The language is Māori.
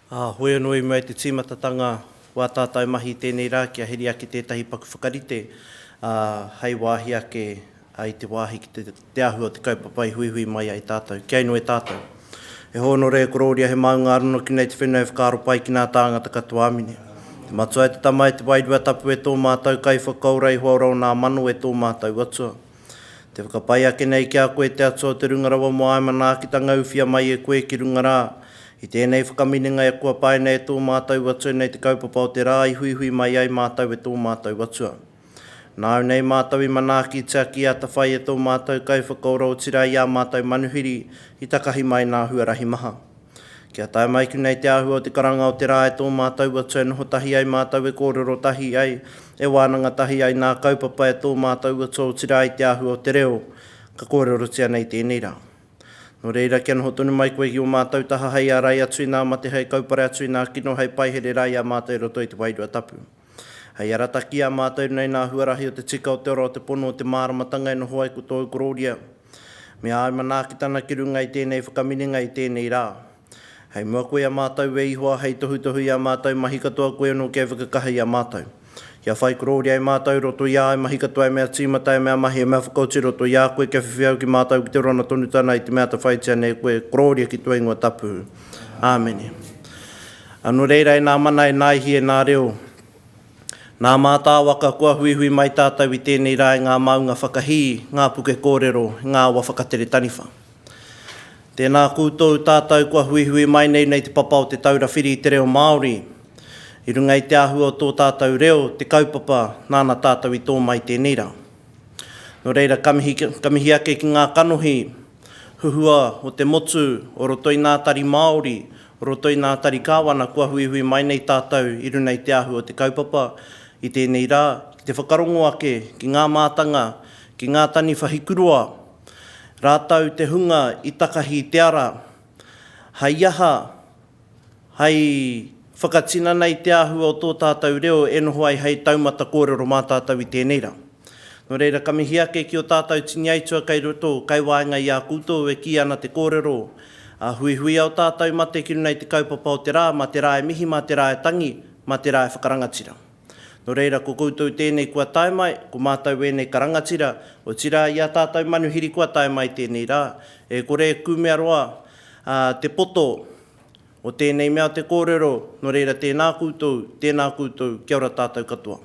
Hoi anō mai te tīmatatanga wā tātou mahi tēnei rā kia heri ake tētahi paku whakarite. Hei wāhi ake ai te wāhi ki te ahua te kaupapa i hui mai ai tātou. Kia ino e tātou. E hono rea kororia he maunga arono ki nei te whenua e whakaro pai ki nā tāngata katoa amine. Te matua e te tamai te wairua tapu e tō mātou kai whakaurei huarau nā manu e tō mātou atua. Te whakapai ake nei ki a koe te atua te rungarawa mo ai mana ki tanga uwhia mai e koe ki rungarā. I tēnei whakaminenga e kua pai nei tō mātou atua nei te kaupapa o te rā i hui mai ai mātou e tō mātou atua. Nāu nei mātou i manaki te aki a ta whai e tō mātou kai whakaurau tira i a mātou manuhiri i takahi mai nā huarahi maha. Kia tae mai ki nei te ahua o te karanga o te rā e tō mātou atua e noho tahi ai mātou e kōrero tahi ai e wānanga tahi ai nā kaupapa e tō mātou atua o tira i te ahua o te reo ka kōrero tia nei tēnei rā. No reira kia noho tonu mai koe ki o mātou taha hei a rai atu i nā mate hei kaupare atu i nā kino hei paihere rai a mātou i roto i te wairua tapu. Hei arataki a mātou nei nā huarahi o te tika o te ora o te pono o te māramatanga e noho ai ko tōu kororia. Me ai manaki tana ki runga i tēnei whakaminenga i tēnei rā. Hei mua koe a mātou e ihoa hei tohu i a mātou mahi katoa koe anō kia whakakahi a mātou. Kia whai kororia i mātou roto ia e mahi katoa e mea tīmata e mea mahi e mea whakauti roto ia koe kia whiwhiau ki mātou ki te rona tonu tana i te mea ta whaitia nei koe kororia ki tue ingoa tapu. Āmene. Anu reira e nā mana e naihi e nā reo. Nā mātā waka kua hui mai tātou i tēnei rā e ngā maunga whakahi, ngā puke kōrero, ngā wa whakatere taniwha. Tēnā kūtou tātou kua hui mai nei te papa o te taura whiri i te reo Māori. I runga i te ahua o tō tātou reo, te kaupapa, nāna tātou i tō mai tēnei rā. No reira, kamihi ake ki ngā kanohi, huhua o te motu, o roto i ngā tari Māori, o roto i ngā tari kāwana, kua hui mai nei tātou i runga i te ahua o te kaupapa, i tēnei rā, ki te whakarongo ake, ki ngā mātanga, ki ngā tani whahikurua, rātau te hunga i takahi te ara, hei aha, hei whakatina nei te ahua o tō tātou reo e noho ai hei taumata kōrero mā tātou i tēnei rā. No reira, kamihi ake ki o tātou tini aitua kei roto, kai wāinga i a kūtou e ki ana te kōrero. Hui au tātou mate ki runei te kaupapa o te rā, ma te rā e mihi, ma te rā e tangi, ma te rā e whakarangatira. No reira, ko koutou tēnei kua tae mai, ko mātou e nei karangatira, o tira i a tātou manuhiri kua tae mai tēnei rā. E kore kumea roa te poto, o tēnei mea te kōrero, no reira tēnā koutou, kia ora tātou katoa.